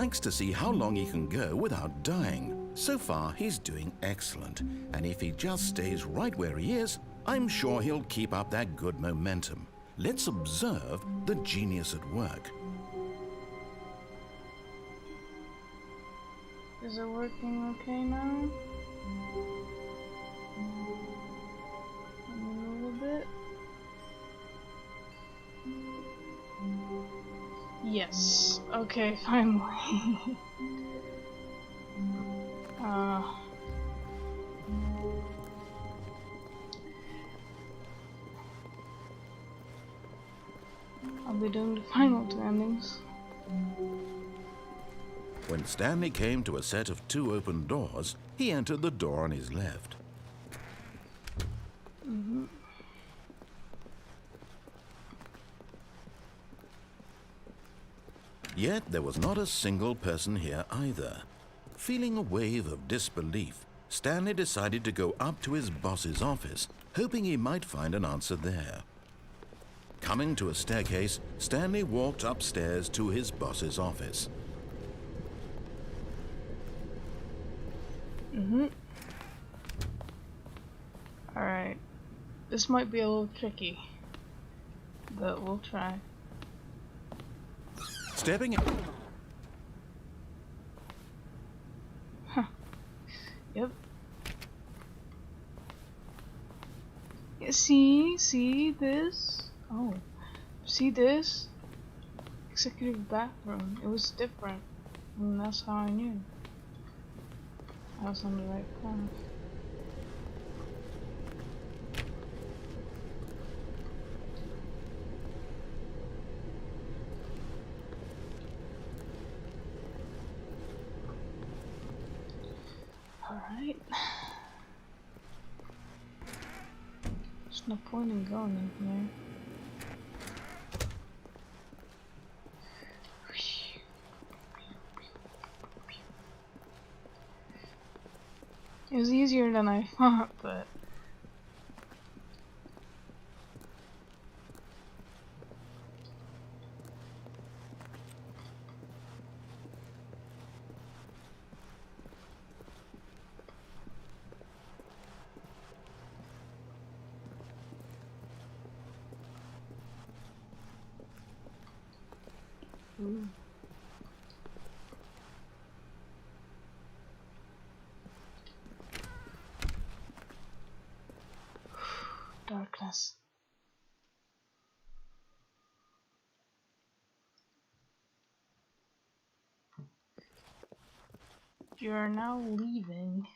likes to see how long he can go without dying. So far, he's doing excellent, and if he just stays right where he is, I'm sure he'll keep up that good momentum. Let's observe the genius at work. Is it working okay now? A little bit. Yes. Okay, finally. I'll be doing the final two endings. When Stanley came to a set of 2 open doors, he entered the door on his left. Yet there was not a single person here either. Feeling a wave of disbelief, Stanley decided to go up to his boss's office, hoping he might find an answer there. Coming to a staircase, Stanley walked upstairs to his boss's office. Alright. This might be a little tricky, but we'll try. Stepping in. Yep. Yeah, see this? Oh. See this? Executive bathroom. It was different. And that's how I knew I was on the right path. Alright. There's no point in going in here. It was easier than I thought, but... Ooh. Darkness. You are now leaving.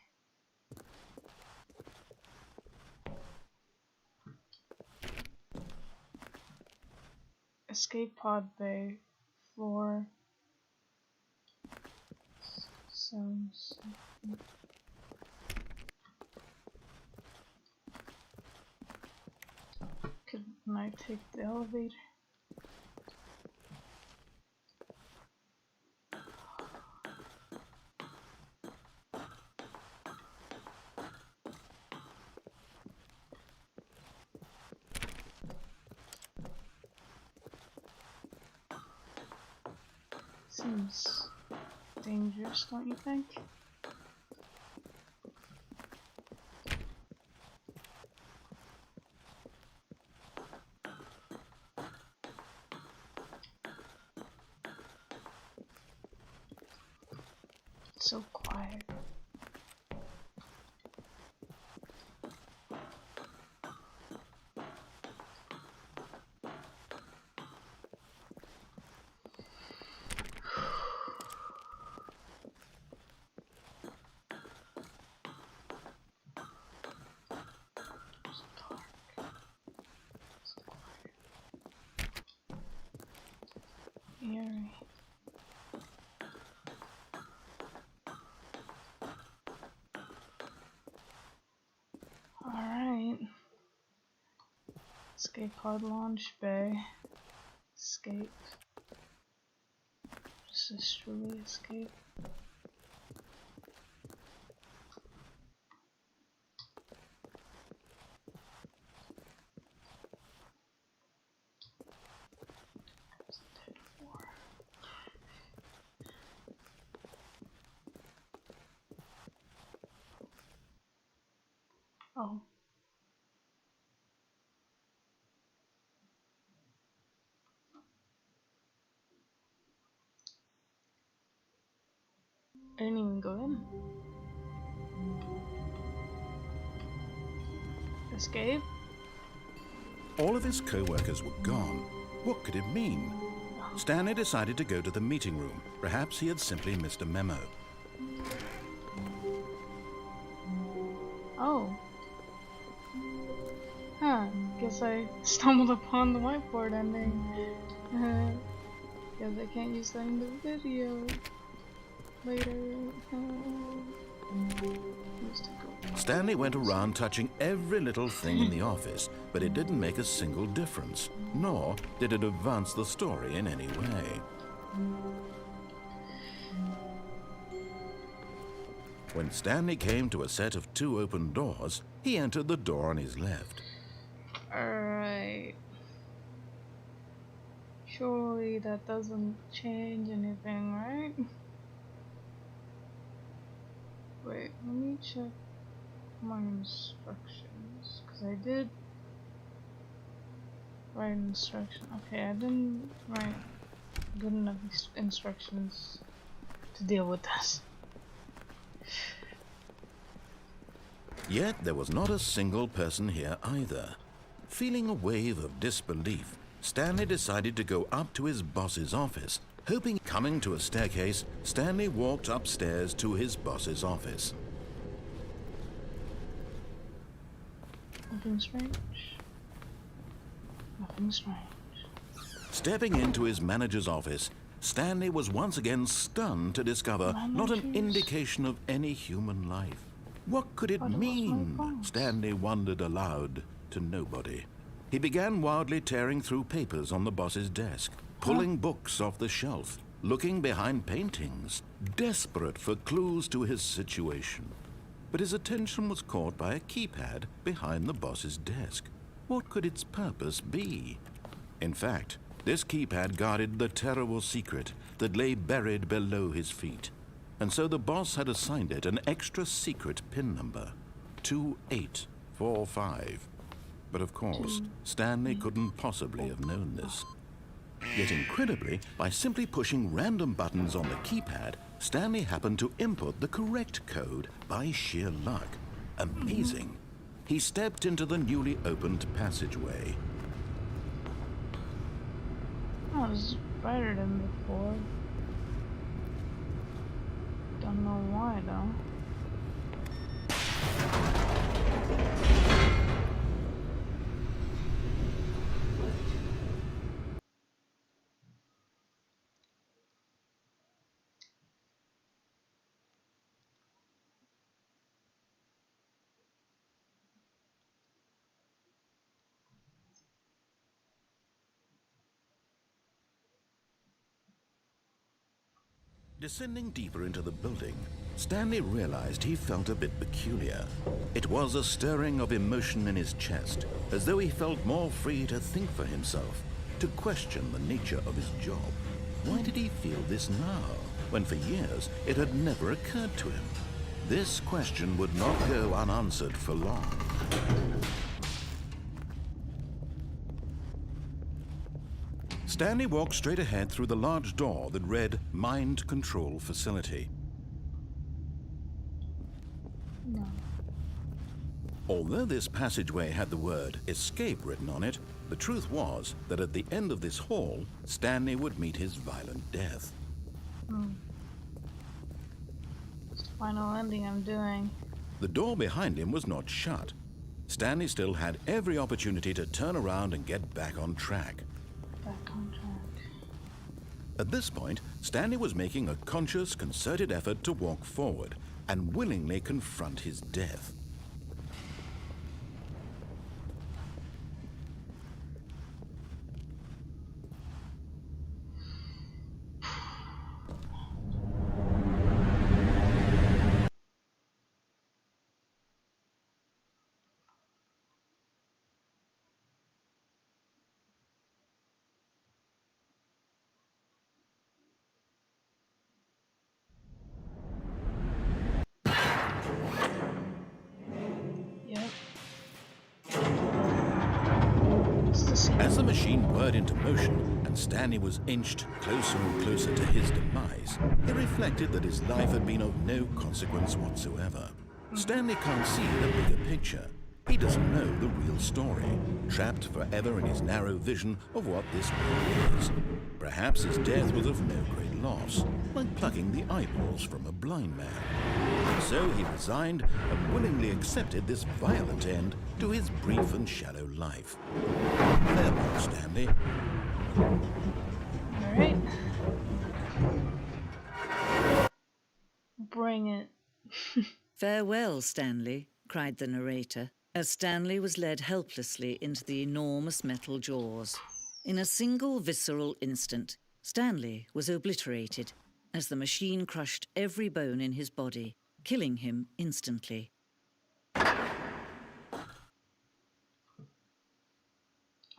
Escape pod bay. Floor. Sounds. Couldn't I take the elevator? Seems dangerous, don't you think? It's so quiet. Eerie. Alright. Escape pod launch bay. Escape. Does this truly escape? Oh. I didn't even go in. Escape? All of his co-workers were gone. What could it mean? Stanley decided to go to the meeting room. Perhaps he had simply missed a memo. Oh. Huh. Guess I stumbled upon the whiteboard ending. Guess I can't use that in the video. Later. Stanley went around touching every little thing in the office, but it didn't make a single difference, nor did it advance the story in any way. When Stanley came to a set of 2 open doors, he entered the door on his left. Alright. Surely that doesn't change anything, right? Wait, let me check my instructions, because I did write instructions. Okay, I didn't write good enough instructions to deal with this. Yet there was not a single person here either. Feeling a wave of disbelief, Stanley decided to go up to his boss's office. Hoping, coming to a staircase, Stanley walked upstairs to his boss's office. Nothing strange. Nothing strange. Stepping into his manager's office, Stanley was once again stunned to discover not an indication of any human life. What could it mean? Stanley wondered aloud to nobody. He began wildly tearing through papers on the boss's desk, pulling books off the shelf, looking behind paintings, desperate for clues to his situation. But his attention was caught by a keypad behind the boss's desk. What could its purpose be? In fact, this keypad guarded the terrible secret that lay buried below his feet. And so the boss had assigned it an extra secret PIN number, 2845. But of course, Stanley couldn't possibly have known this. Yet incredibly, by simply pushing random buttons on the keypad, Stanley happened to input the correct code by sheer luck. Amazing. He stepped into the newly opened passageway. Oh, this is brighter than before. Don't know why though. Descending deeper into the building, Stanley realized he felt a bit peculiar. It was a stirring of emotion in his chest, as though he felt more free to think for himself, to question the nature of his job. Why did he feel this now, when for years it had never occurred to him? This question would not go unanswered for long. Stanley walked straight ahead through the large door that read Mind Control Facility. No. Although this passageway had the word Escape written on it, the truth was that at the end of this hall, Stanley would meet his violent death. It's the final ending I'm doing. The door behind him was not shut. Stanley still had every opportunity to turn around and get back on track. Back on track. At this point, Stanley was making a conscious, concerted effort to walk forward and willingly confront his death. As the machine whirred into motion and Stanley was inched closer and closer to his demise, he reflected that his life had been of no consequence whatsoever. Stanley can't see the bigger picture. He doesn't know the real story, trapped forever in his narrow vision of what this world is. Perhaps his death was of no great loss, like plucking the eyeballs from a blind man. So he resigned and willingly accepted this violent end to his brief and shallow life. Farewell, Stanley. Alright. Bring it. "Farewell, Stanley," cried the narrator, as Stanley was led helplessly into the enormous metal jaws. In a single visceral instant, Stanley was obliterated as the machine crushed every bone in his body, killing him instantly.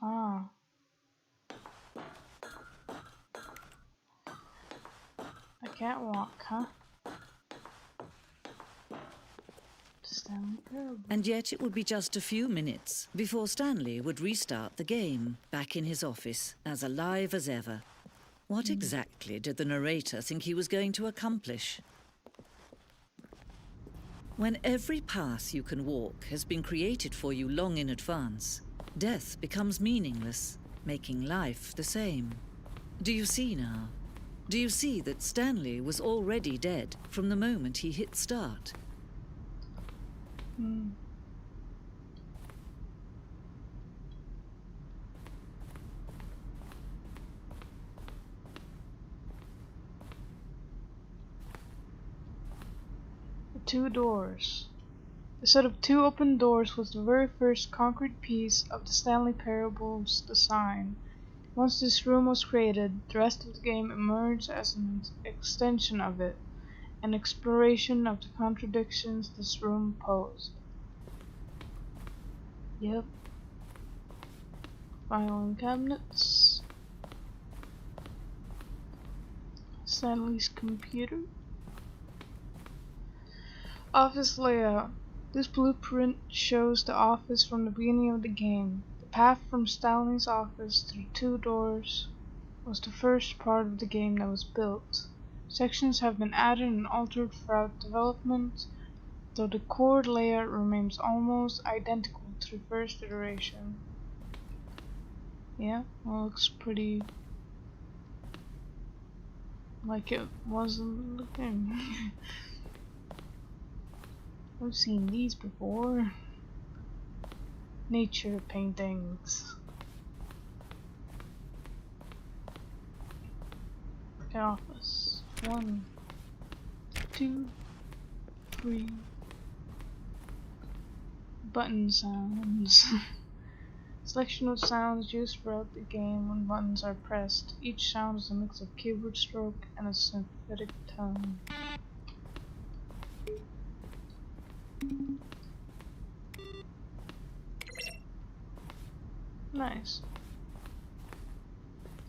Ah. I can't walk, huh? Stanley Parable. And yet it would be just a few minutes before Stanley would restart the game, back in his office, as alive as ever. What exactly did the narrator think he was going to accomplish? When every path you can walk has been created for you long in advance, death becomes meaningless, making life the same. Do you see now? Do you see that Stanley was already dead from the moment he hit start? The two doors. The set of two open doors was the very first concrete piece of the Stanley Parable's design. Once this room was created, the rest of the game emerged as an extension of it, an exploration of the contradictions this room posed. Yep. Filing cabinets. Stanley's computer. Office layout. This blueprint shows the office from the beginning of the game. The path from Stanley's office to the two doors was the first part of the game that was built. Sections have been added and altered throughout development, though the core layout remains almost identical to the first iteration. Yeah, well, looks pretty like it was in the game. I've seen these before. Nature paintings. The office. 1, 2, 3. Button sounds. Selection of sounds used throughout the game when buttons are pressed. Each sound is a mix of keyboard stroke and a synthetic tone. Nice.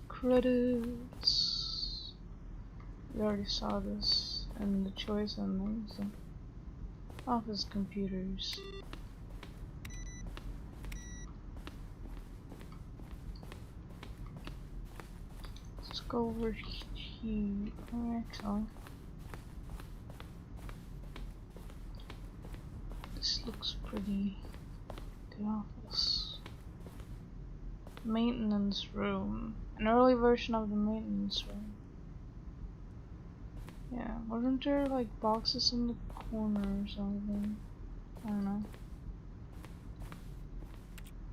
Credits. We already saw this and the choice endings. Office computers. Let's go over here. Actually, this looks pretty. The office. Maintenance room. An early version of the maintenance room. Yeah, wasn't there like boxes in the corner or something? I don't know.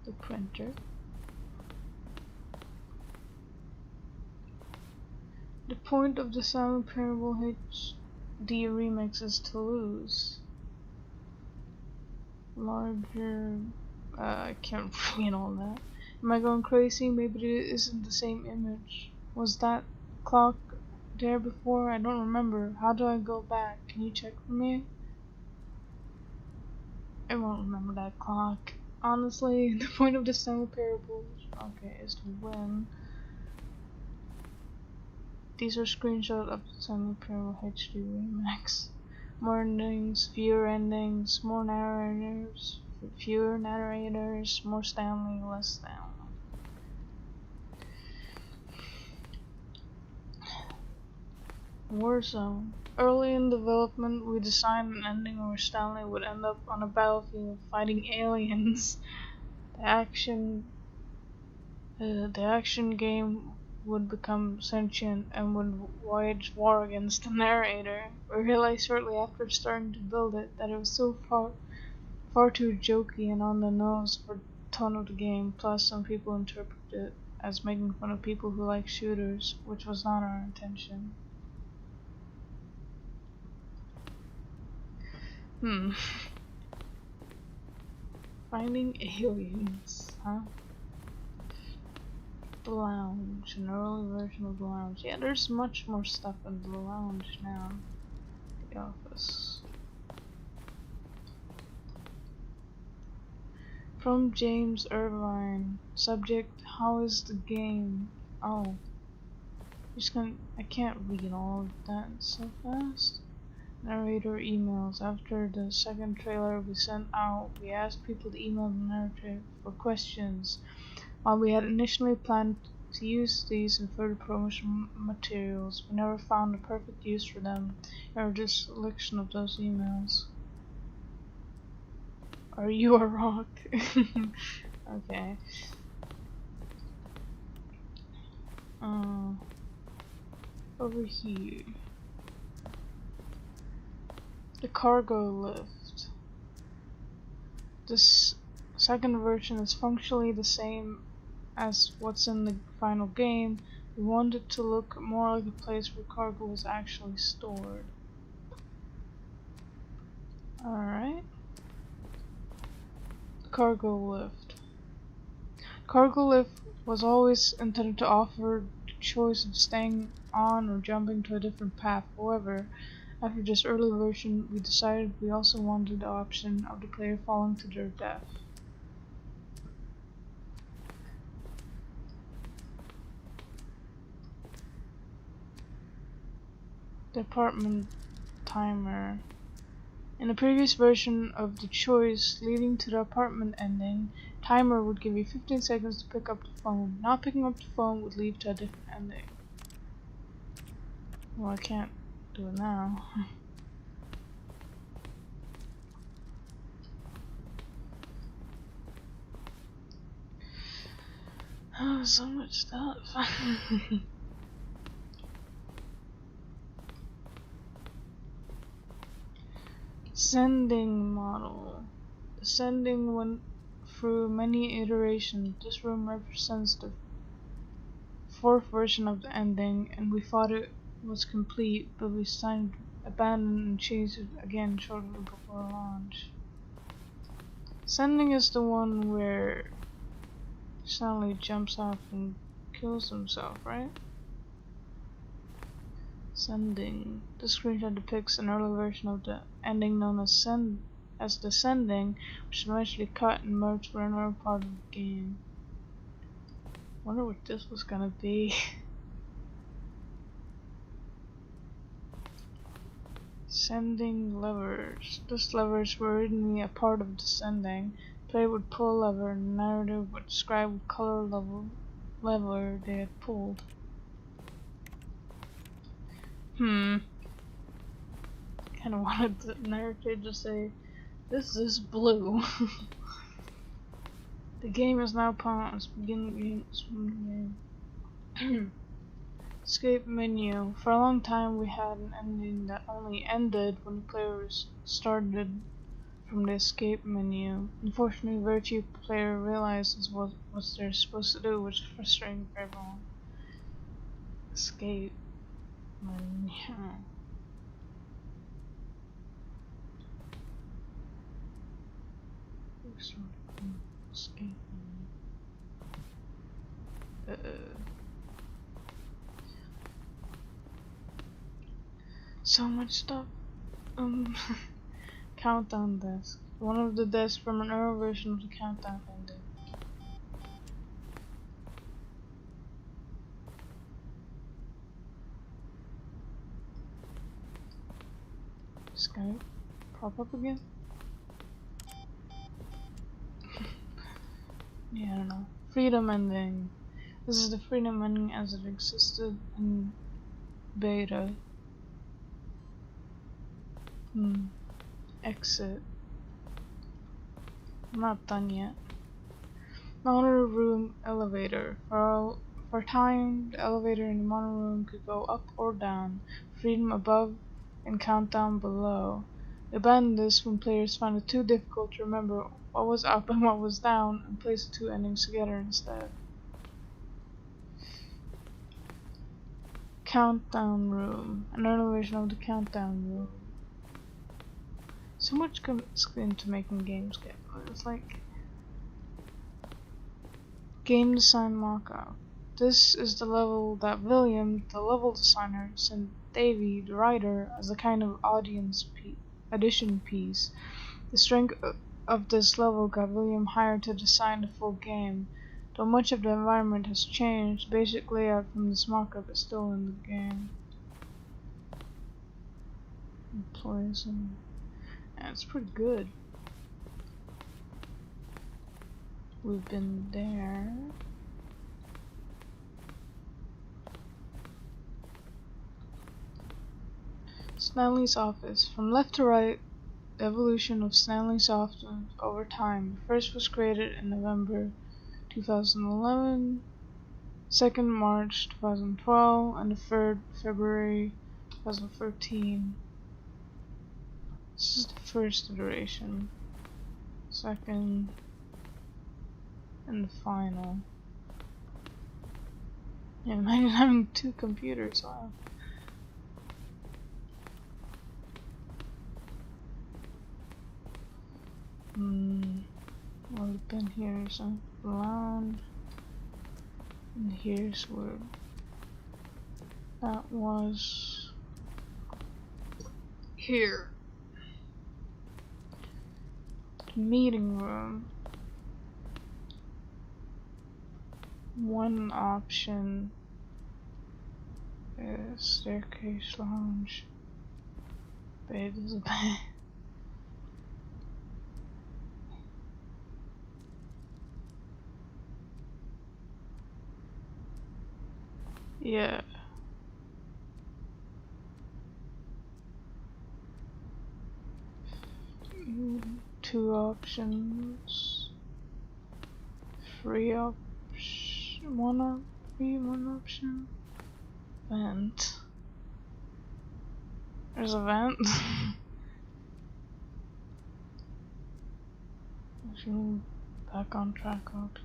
The printer. The point of the Stanley Parable HD remix is to lose. Larger. I can't read all that. Am I going crazy? Maybe it isn't the same image. Was that clock there before? I don't remember. How do I go back? Can you check for me? I won't remember that clock. Honestly, the point of the Stanley Parable, okay, is to win. These are screenshots of the Stanley Parable HD remix. More endings, fewer endings, more narrators, fewer narrators, more Stanley, less Stanley. Warzone. Early in development, we designed an ending where Stanley would end up on a battlefield fighting aliens. The action, the action game would become sentient and would wage war against the narrator. We realized shortly after starting to build it that it was so far too jokey and on the nose for the tone of the game. Plus, some people interpreted it as making fun of people who like shooters, which was not our intention. Finding aliens, huh? The lounge, an early version of the lounge. Yeah, there's much more stuff in the lounge now. The office. From James Irvine. Subject: how is the game? Oh, I can't read all of that so fast. Narrator emails. After the second trailer we sent out, we asked people to email the narrator for questions. While we had initially planned to use these in further promotional materials, we never found a perfect use for them. Here are just a selection of those emails. Are you a rock? Okay. Over here. The cargo lift. This second version is functionally the same as what's in the final game. We wanted it to look more like a place where cargo was actually stored. Alright. Cargo lift. Cargo lift was always intended to offer the choice of staying on or jumping to a different path. However, after this early version, we decided we also wanted the option of the player falling to their death. The apartment timer. In the previous version of the choice leading to the apartment ending, timer would give you 15 seconds to pick up the phone. Not picking up the phone would lead to a different ending. Well, I can't do it now. Oh, so much stuff. Sending model. The sending went through many iterations. This room represents the fourth version of the ending, and we thought it was complete, but we decided to abandon and change it again shortly before launch. Sending is the one where Stanley jumps off and kills himself, right? Sending. The screenshot depicts an early version of the ending known as the sending, which eventually cut and merged for another part of the game. Wonder what this was gonna be. Sending levers. This levers were originally a part of the sending. The player would pull a lever and the narrative would describe what color lever they had pulled. Kinda wanted the narrator to say, "This is blue." The game is now paused. Begin game. Escape menu. For a long time we had an ending that only ended when the player started from the escape menu. Unfortunately, very few players realizes what they're supposed to do, which is frustrating for everyone. Escape menu. Escape menu. So much stuff. Countdown desk. One of the desks from an earlier version of the countdown ending. Skype pop up again? Yeah, I don't know. Freedom ending. This is the freedom ending as it existed in beta. Exit. I'm not done yet. Mono room elevator. For a time, the elevator in the mono room could go up or down, freedom above and countdown below. We abandoned this when players found it too difficult to remember what was up and what was down, and placed the two endings together instead. Countdown room. Another version of the countdown room. So much goes into making games get. It's like game design mockup. This is the level that William, the level designer, sent Davey, the writer, as a kind of audition piece. The strength of this level got William hired to design the full game. Though much of the environment has changed, the basic layout from this mockup is still in the game. Poison. Yeah, it's pretty good. We've been there. Stanley's office. From left to right, the evolution of Stanley's office over time. The first was created in November 2011, second March 2012, and the third February 2013. This is the first iteration, second, and the final. Yeah, imagine having two computers. Wow. Well, then here's a lounge, and here's where that was. Here, the meeting room. One option is staircase lounge. Bed is a bed. Yeah. Two options. One option. Vent. There's a vent. Actually, back on track up.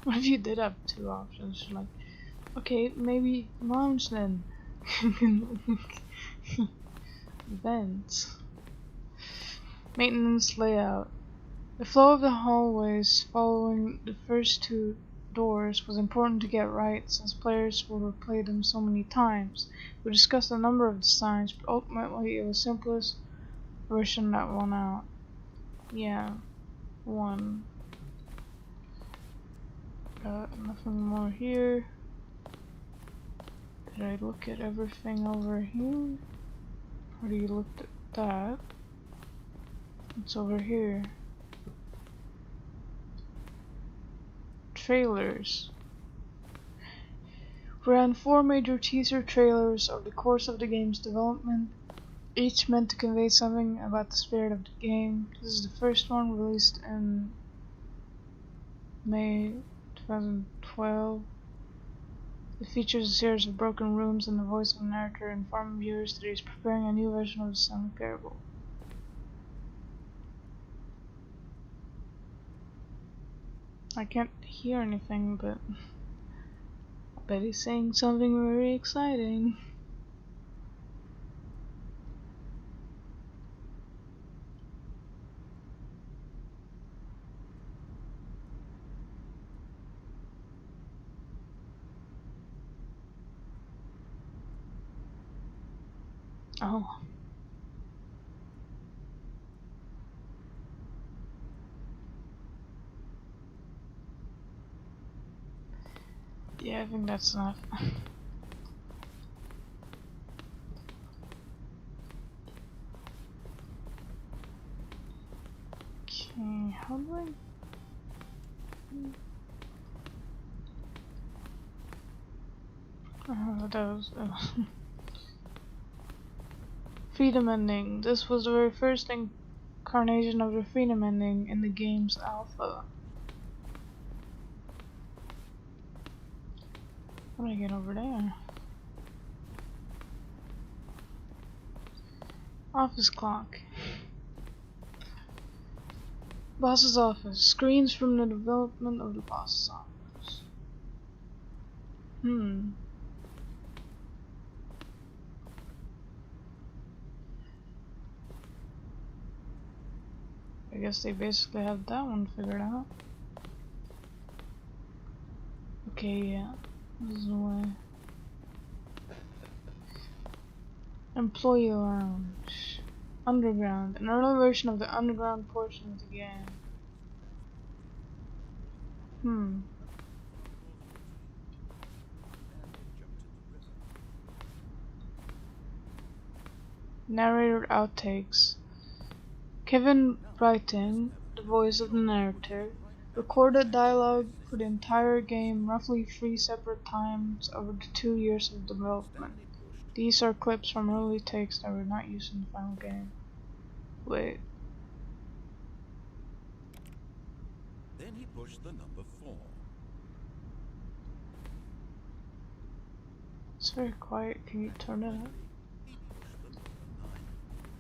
What if you did have two options? Like, okay, maybe lounge then. Vents. Maintenance layout. The flow of the hallways following the first two doors was important to get right, since players will replay them so many times. We discussed a number of designs, but ultimately it was the simplest version that won out. Yeah, one. Got nothing more here. Did I look at everything over here? Already looked at that. It's over here. Trailers. We ran 4 major teaser trailers over the course of the game's development, each meant to convey something about the spirit of the game. This is the first one, released in May 2012. It features a series of broken rooms and the voice of a narrator informing viewers that he is preparing a new version of the Stanley Parable. I can't hear anything, but I bet he's saying something very exciting. Oh. Yeah, I think that's enough. Okay, how do I... That was freedom ending. This was the very first incarnation of the freedom ending in the game's alpha. How do I get over there? Office clock. Boss's office. Screens from the development of the boss's office. I guess they basically have that one figured out. Okay, yeah. This is the way. Employee lounge. Underground. An early version of the underground portion of the game. Narrator outtakes. Kevin Brighton, the voice of the narrator, recorded dialogue for the entire game roughly 3 separate times over the 2 years of development. These are clips from early takes that were not used in the final game. Wait. Then he pushed the number 4. It's very quiet. Can you turn it up? He pushed the number 9.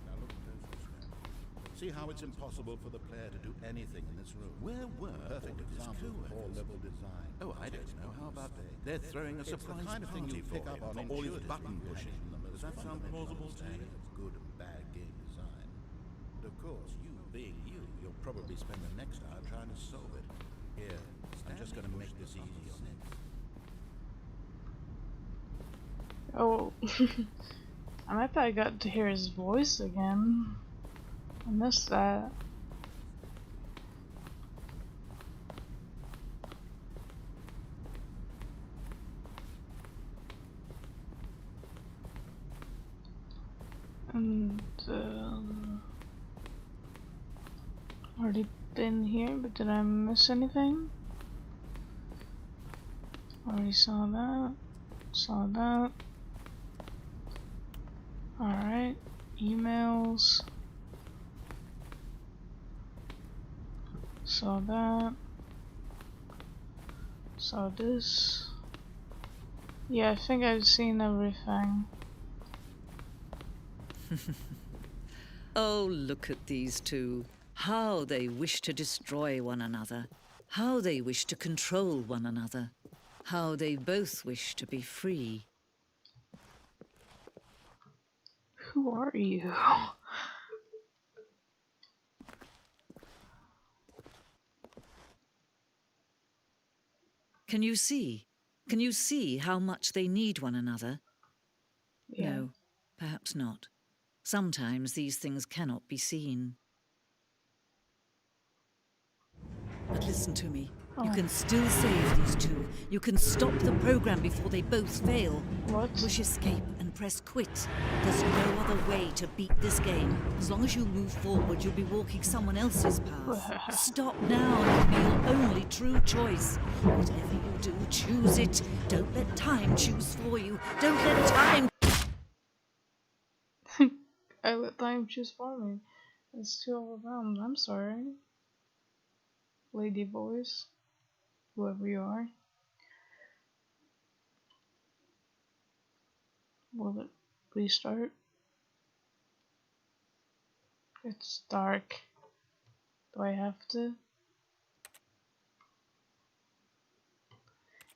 Now look closer, Stan. See how it's impossible for the player to do anything in this room. Where were perfect example of level design? Oh, I don't know. How about they're throwing a surprise the kind of thing you pick up on all his button pushing. Does that sound plausible to you? Good and bad game design. But of course, you being you, you'll probably spend the next hour trying to solve it. Here, I'm just going to make this easy on it. Oh. I thought I got to hear his voice again. I missed that. And already been here, but did I miss anything? Already saw that. Saw that. Alright. Emails. Saw that. Saw this. Yeah, I think I've seen everything. Oh, look at these two. How they wish to destroy one another. How they wish to control one another. How they both wish to be free. Who are you? Can you see? Can you see how much they need one another? Yeah. No, perhaps not. Sometimes these things cannot be seen. But listen to me. You can still save these two. You can stop the program before they both fail. What? Push escape and press quit. There's no other way to beat this game. As long as you move forward, you'll be walking someone else's path. Stop now and be your only true choice. Whatever you do, choose it. Don't let time choose for you. Don't let time... I let time choose for me. It's too overwhelmed. I'm sorry. Lady voice. Whoever you are. Will it restart? It's dark. Do I have to?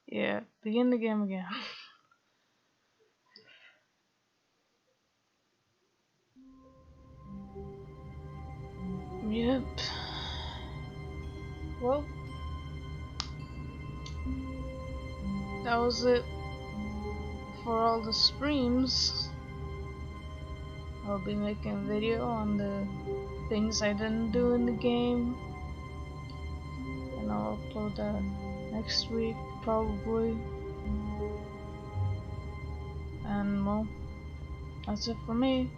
Yeah, begin the game again. Yep. Well, that was it for all the streams. I'll be making a video on the things I didn't do in the game, and I'll upload that next week probably. And well, that's it for me.